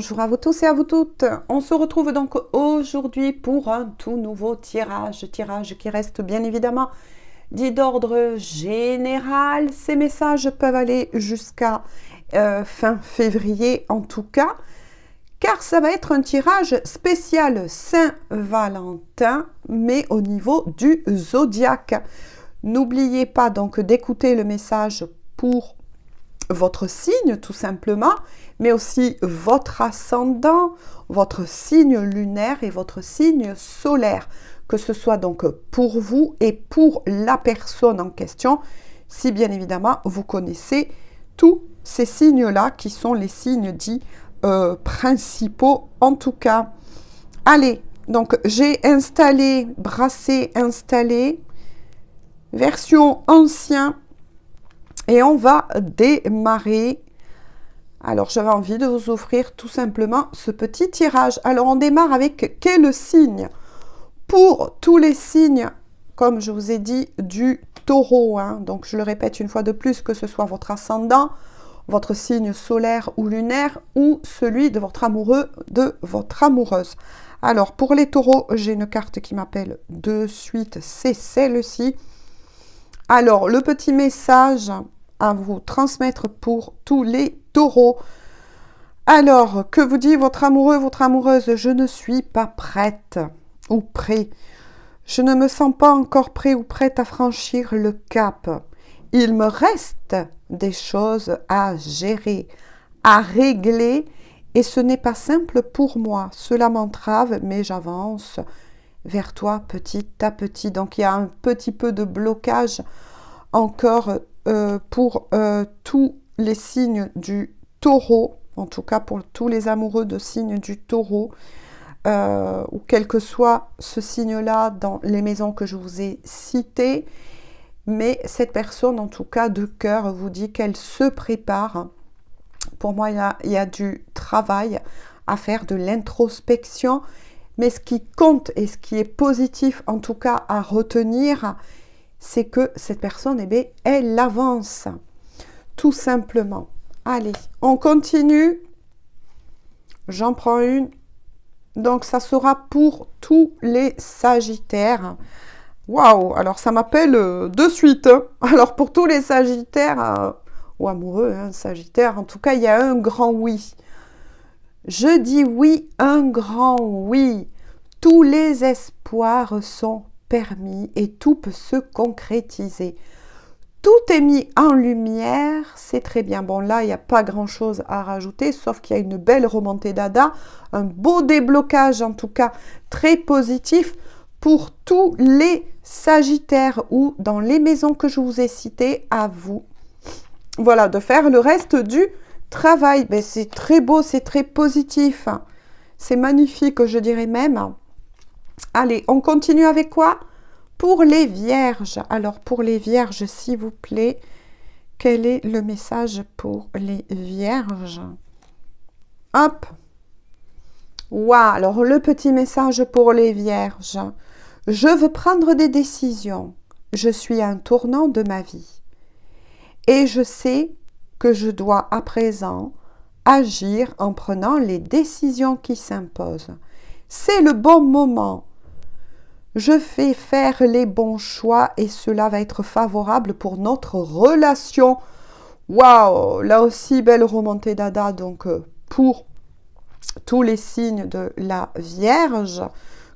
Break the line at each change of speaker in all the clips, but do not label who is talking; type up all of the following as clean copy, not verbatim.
Bonjour à vous tous et à vous toutes. On se retrouve donc aujourd'hui pour un tout nouveau tirage qui reste bien évidemment dit d'ordre général. Ces messages peuvent aller jusqu'à fin février en tout cas, car ça va être un tirage spécial Saint-Valentin, mais au niveau du zodiaque. N'oubliez pas donc d'écouter le message pour votre signe tout simplement, mais aussi votre ascendant, votre signe lunaire et votre signe solaire, que ce soit donc pour vous et pour la personne en question, si bien évidemment vous connaissez tous ces signes-là qui sont les signes dits principaux en tout cas. Allez, donc j'ai installé, brassé, installé, version ancien. Et on va démarrer. Alors, j'avais envie de vous offrir tout simplement ce petit tirage. Alors, on démarre avec quel signe? Pour tous les signes, comme je vous ai dit, du taureau. Donc, je le répète une fois de plus, que ce soit votre ascendant, votre signe solaire ou lunaire, ou celui de votre amoureux, de votre amoureuse. Alors, pour les taureaux, j'ai une carte qui m'appelle de suite, c'est celle-ci. Alors, le petit message à vous transmettre pour tous les taureaux. Alors, que vous dit votre amoureux, votre amoureuse? Je ne suis pas prête ou prêt. Je ne me sens pas encore prêt ou prête à franchir le cap. Il me reste des choses à gérer, à régler, et ce n'est pas simple pour moi. Cela m'entrave, mais j'avance vers toi petit à petit. Donc, il y a un petit peu de blocage encore pour tous les signes du taureau, en tout cas pour tous les amoureux de signes du taureau, ou quel que soit ce signe-là dans les maisons que je vous ai citées. Mais cette personne, en tout cas de cœur, vous dit qu'elle se prépare. Pour moi, il y a du travail à faire, de l'introspection. Mais ce qui compte et ce qui est positif, en tout cas à retenir, c'est que cette personne, eh bien, elle avance, tout simplement. Allez, on continue. J'en prends une. Donc, ça sera pour tous les Sagittaires. Waouh, alors ça m'appelle de suite. Alors, pour tous les Sagittaires, ou amoureux, Sagittaire, en tout cas, il y a un grand oui. Je dis oui, un grand oui. Tous les espoirs sont permis et tout peut se concrétiser. Tout est mis en lumière, c'est très bien. Bon, là, il n'y a pas grand-chose à rajouter, sauf qu'il y a une belle remontée d'Ada, un beau déblocage, en tout cas, très positif pour tous les Sagittaires ou dans les maisons que je vous ai citées, à vous. Voilà, de faire le reste du travail. Ben, c'est très beau, c'est très positif. C'est magnifique, je dirais même. Allez, on continue avec quoi? Pour les vierges. Alors, pour les vierges, s'il vous plaît, quel est le message pour les vierges? Hop. Waouh, alors le petit message pour les vierges. Je veux prendre des décisions. Je suis à un tournant de ma vie. Et je sais que je dois à présent agir en prenant les décisions qui s'imposent. C'est le bon moment. Je fais faire les bons choix et cela va être favorable pour notre relation. Waouh, là aussi, belle remontée d'Ada. Donc, pour tous les signes de la Vierge,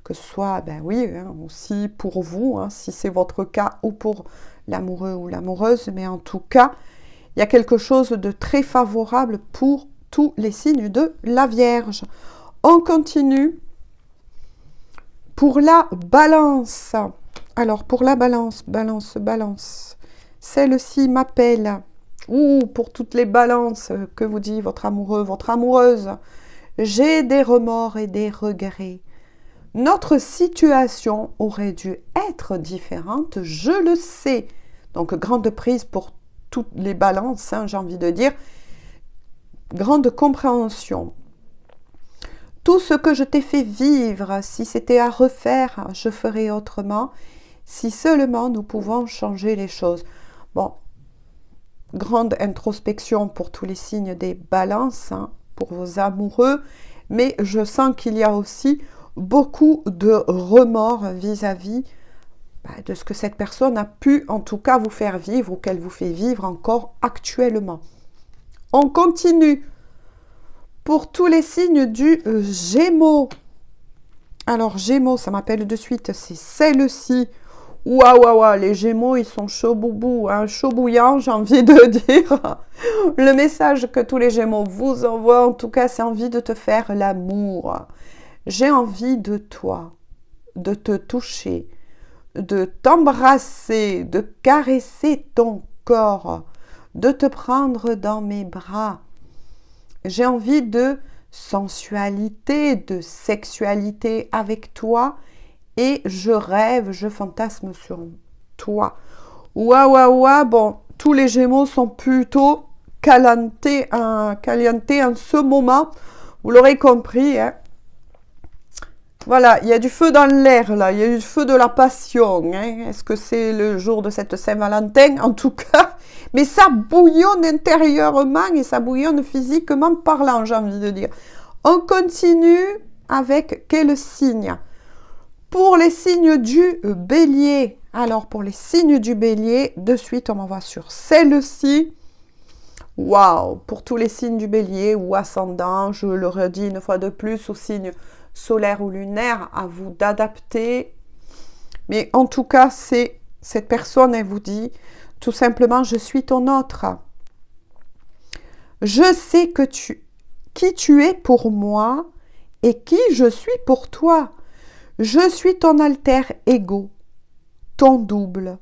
que ce soit, ben oui, aussi pour vous, si c'est votre cas, ou pour l'amoureux ou l'amoureuse, mais en tout cas, il y a quelque chose de très favorable pour tous les signes de la Vierge. On continue. Pour la balance, alors pour la balance, celle-ci m'appelle, ou pour toutes les balances, que vous dit votre amoureux, votre amoureuse, j'ai des remords et des regrets. Notre situation aurait dû être différente, je le sais. Donc, grande prise pour toutes les balances, j'ai envie de dire, grande compréhension. Tout ce que je t'ai fait vivre, si c'était à refaire, je ferais autrement. Si seulement nous pouvons changer les choses. Bon, grande introspection pour tous les signes des balances. pour vos amoureux, mais je sens qu'il y a aussi beaucoup de remords vis-à-vis de ce que cette personne a pu en tout cas vous faire vivre ou qu'elle vous fait vivre encore actuellement. On continue pour tous les signes du Gémeaux. Alors Gémeaux, ça m'appelle de suite, c'est celle-ci. Waouh, waouh, waouh, les Gémeaux, ils sont chauds boubou, hein, chaud bouillant, j'ai envie de dire. Le message que tous les Gémeaux vous envoient, en tout cas, c'est envie de te faire l'amour. J'ai envie de toi, de te toucher, de t'embrasser, de caresser ton corps, de te prendre dans mes bras. J'ai envie de sensualité, de sexualité avec toi et je rêve, je fantasme sur toi. Ouah, ouah, ouah, bon, tous les Gémeaux sont plutôt calentés en ce moment. Vous l'aurez compris, hein. Voilà, il y a du feu dans l'air, là. Il y a du feu de la passion. Hein. Est-ce que c'est le jour de cette Saint-Valentin? En tout cas, mais ça bouillonne intérieurement et ça bouillonne physiquement parlant, j'ai envie de dire. On continue avec quel signe? Pour les signes du Bélier. Alors, pour les signes du Bélier, de suite, on m'envoie sur celle-ci. Waouh! Pour tous les signes du Bélier ou ascendant, je le redis une fois de plus, aux signes solaire ou lunaire, à vous d'adapter. Mais en tout cas, c'est cette personne, elle vous dit tout simplement, je suis ton autre. Je sais qui tu es pour moi et qui je suis pour toi. Je suis ton alter ego, ton double,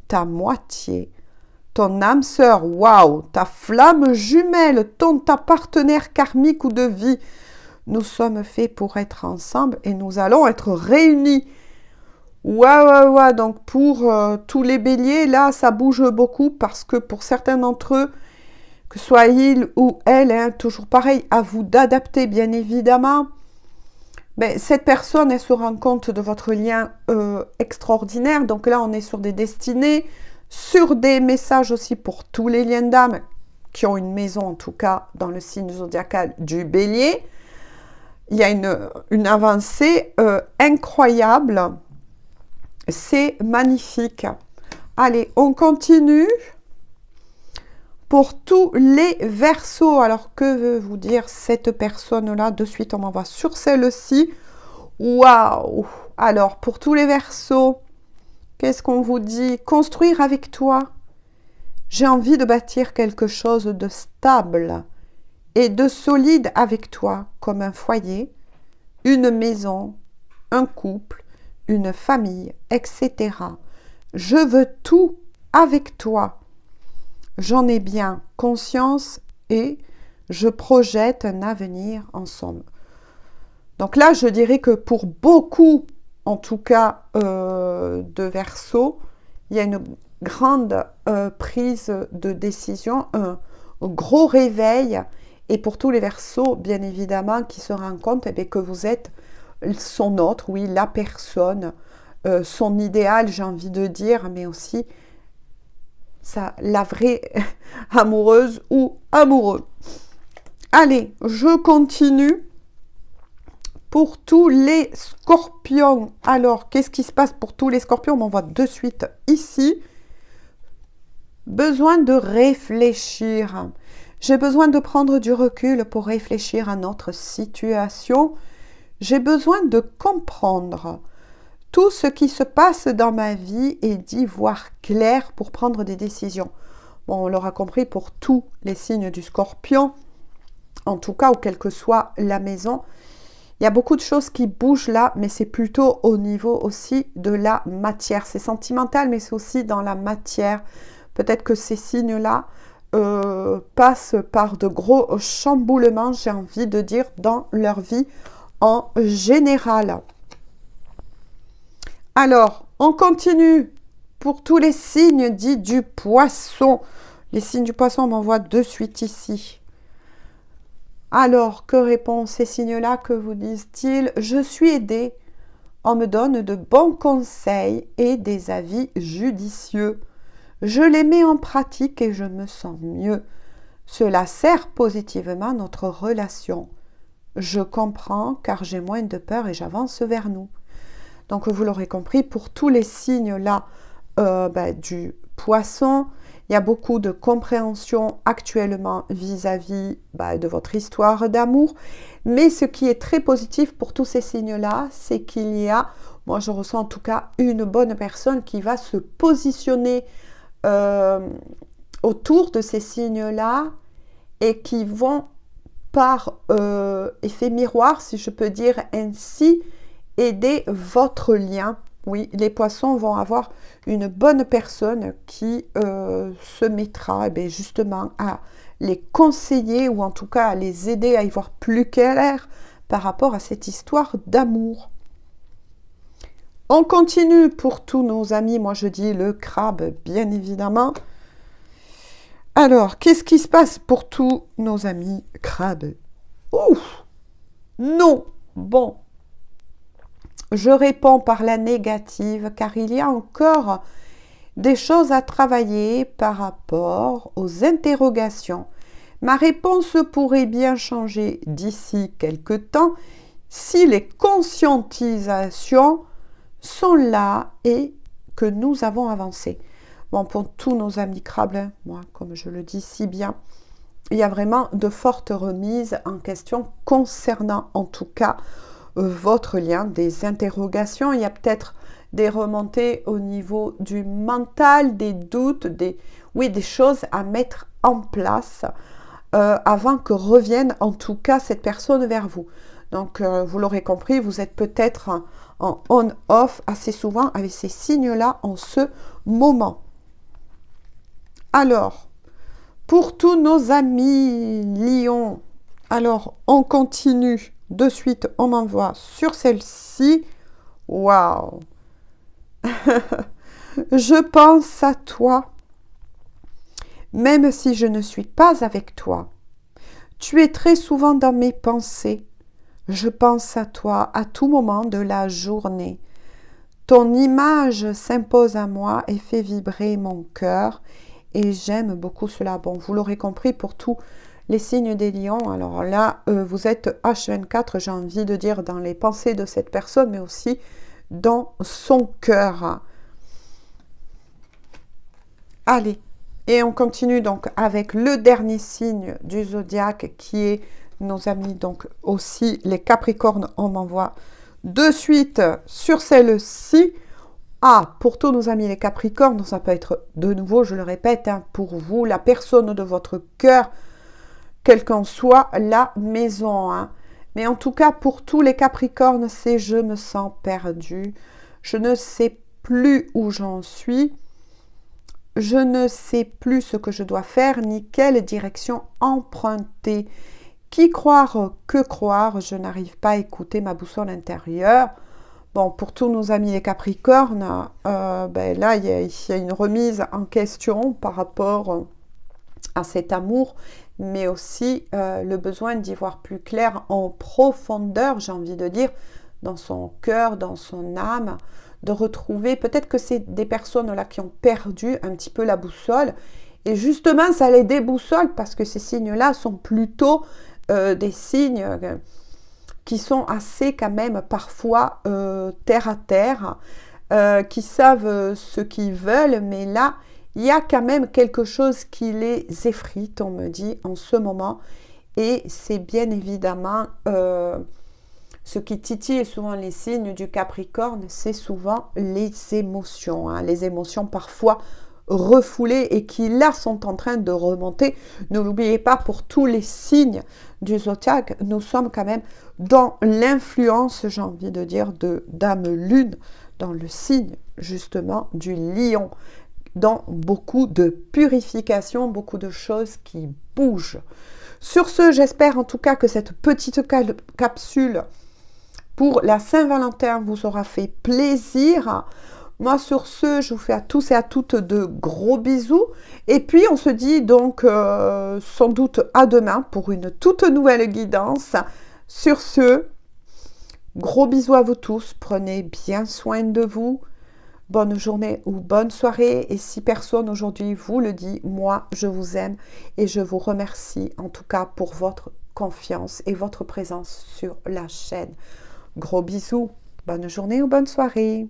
ta moitié, ton âme sœur, waouh, ta flamme jumelle, ta partenaire karmique ou de vie. Nous sommes faits pour être ensemble et nous allons être réunis. Waouh, waouh, waouh. Donc pour tous les béliers, là, ça bouge beaucoup parce que pour certains d'entre eux, que ce soit il ou elle, hein, toujours pareil, à vous d'adapter, bien évidemment. Mais cette personne, elle se rend compte de votre lien extraordinaire. Donc là, on est sur des destinées, sur des messages aussi pour tous les liens d'âme qui ont une maison, en tout cas, dans le signe zodiacal du Bélier. Il y a une avancée incroyable. C'est magnifique. Allez, on continue. Pour tous les Verseaux, alors que veut vous dire cette personne-là? De suite, on m'envoie sur celle-ci. Waouh! Alors, pour tous les Verseaux, qu'est-ce qu'on vous dit? Construire avec toi. J'ai envie de bâtir quelque chose de stable et de solide avec toi, comme un foyer, une maison, un couple, une famille, etc. Je veux tout avec toi. J'en ai bien conscience et je projette un avenir ensemble. Donc là, je dirais que pour beaucoup, en tout cas de Verseaux, il y a une grande prise de décision, un gros réveil. Et pour tous les Verseaux, bien évidemment, qui se rendent compte que vous êtes son autre, oui, la personne, son idéal, j'ai envie de dire, mais aussi la vraie amoureuse ou amoureux. Allez, je continue. Pour tous les Scorpions, alors, qu'est-ce qui se passe pour tous les Scorpions? On m'envoie de suite ici. Besoin de réfléchir. J'ai besoin de prendre du recul pour réfléchir à notre situation. J'ai besoin de comprendre tout ce qui se passe dans ma vie et d'y voir clair pour prendre des décisions. Bon, on l'aura compris pour tous les signes du Scorpion, en tout cas, ou quelle que soit la maison. Il y a beaucoup de choses qui bougent là, mais c'est plutôt au niveau aussi de la matière. C'est sentimental, mais c'est aussi dans la matière. Peut-être que ces signes-là passent par de gros chamboulements, j'ai envie de dire, dans leur vie en général. Alors, on continue pour tous les signes dits du Poisson. Les signes du Poisson, on m'envoie de suite ici. Alors, que répondent ces signes-là? Que vous disent-ils? Je suis aidé. On me donne de bons conseils et des avis judicieux. Je les mets en pratique et je me sens mieux. Cela sert positivement notre relation. Je comprends car j'ai moins de peur et j'avance vers nous. Donc vous l'aurez compris, pour tous les signes là du poisson, il y a beaucoup de compréhension actuellement vis-à-vis de votre histoire d'amour. Mais ce qui est très positif pour tous ces signes-là, c'est qu'il y a, moi je ressens en tout cas, une bonne personne qui va se positionner autour de ces signes-là et qui vont par effet miroir, si je peux dire ainsi, aider votre lien. Oui, les poissons vont avoir une bonne personne qui se mettra justement à les conseiller ou en tout cas à les aider à y voir plus clair par rapport à cette histoire d'amour. On continue pour tous nos amis, moi je dis le crabe bien évidemment. Alors, qu'est-ce qui se passe pour tous nos amis crabes? Ouf! Non! Bon. Je réponds par la négative car il y a encore des choses à travailler par rapport aux interrogations. Ma réponse pourrait bien changer d'ici quelque temps si les conscientisations sont là et que nous avons avancé. Bon, pour tous nos amis crabes, moi, comme je le dis si bien, il y a vraiment de fortes remises en question concernant, en tout cas, votre lien, des interrogations. Il y a peut-être des remontées au niveau du mental, des doutes, des choses à mettre en place avant que revienne, en tout cas, cette personne vers vous. Donc, vous l'aurez compris, vous êtes peut-être en on-off assez souvent avec ces signes-là en ce moment. Alors, pour tous nos amis lions, alors on continue de suite, on envoie sur celle-ci. Waouh! Je pense à toi, même si je ne suis pas avec toi. Tu es très souvent dans mes pensées. Je pense à toi à tout moment de la journée. Ton image s'impose à moi et fait vibrer mon cœur. Et j'aime beaucoup cela. Bon, vous l'aurez compris pour tous les signes des lions. Alors là, vous êtes H24, j'ai envie de dire, dans les pensées de cette personne, mais aussi dans son cœur. Allez, et on continue donc avec le dernier signe du zodiaque qui est nos amis, donc aussi les Capricornes. On m'envoie de suite sur celle-ci. Ah, pour tous nos amis les Capricornes, ça peut être de nouveau, je le répète, pour vous, la personne de votre cœur, quelle qu'en soit la maison. Mais en tout cas, pour tous les Capricornes, c'est je me sens perdu. Je ne sais plus où j'en suis. Je ne sais plus ce que je dois faire, ni quelle direction emprunter. Qui croire, que croire, je n'arrive pas à écouter ma boussole intérieure. Bon, pour tous nos amis les Capricornes, là, il y a une remise en question par rapport à cet amour, mais aussi le besoin d'y voir plus clair en profondeur, j'ai envie de dire, dans son cœur, dans son âme, de retrouver, peut-être que c'est des personnes là qui ont perdu un petit peu la boussole, et justement, ça les déboussole parce que ces signes-là sont plutôt des signes qui sont assez quand même parfois terre à terre, qui savent ce qu'ils veulent, mais là, il y a quand même quelque chose qui les effrite, on me dit, en ce moment. Et c'est bien évidemment ce qui titille souvent les signes du Capricorne, c'est souvent les émotions. Les émotions parfois refoulées et qui là sont en train de remonter. Ne l'oubliez pas, pour tous les signes du zodiaque, nous sommes quand même dans l'influence, j'ai envie de dire, de Dame Lune, dans le signe justement du lion, dans beaucoup de purification, beaucoup de choses qui bougent. Sur ce, j'espère en tout cas que cette petite capsule pour la Saint-Valentin vous aura fait plaisir. Moi, sur ce, je vous fais à tous et à toutes de gros bisous. Et puis, on se dit donc sans doute à demain pour une toute nouvelle guidance. Sur ce, gros bisous à vous tous. Prenez bien soin de vous. bonne journée ou bonne soirée. Et si personne aujourd'hui vous le dit, moi, je vous aime et je vous remercie en tout cas pour votre confiance et votre présence sur la chaîne. Gros bisous, bonne journée ou bonne soirée.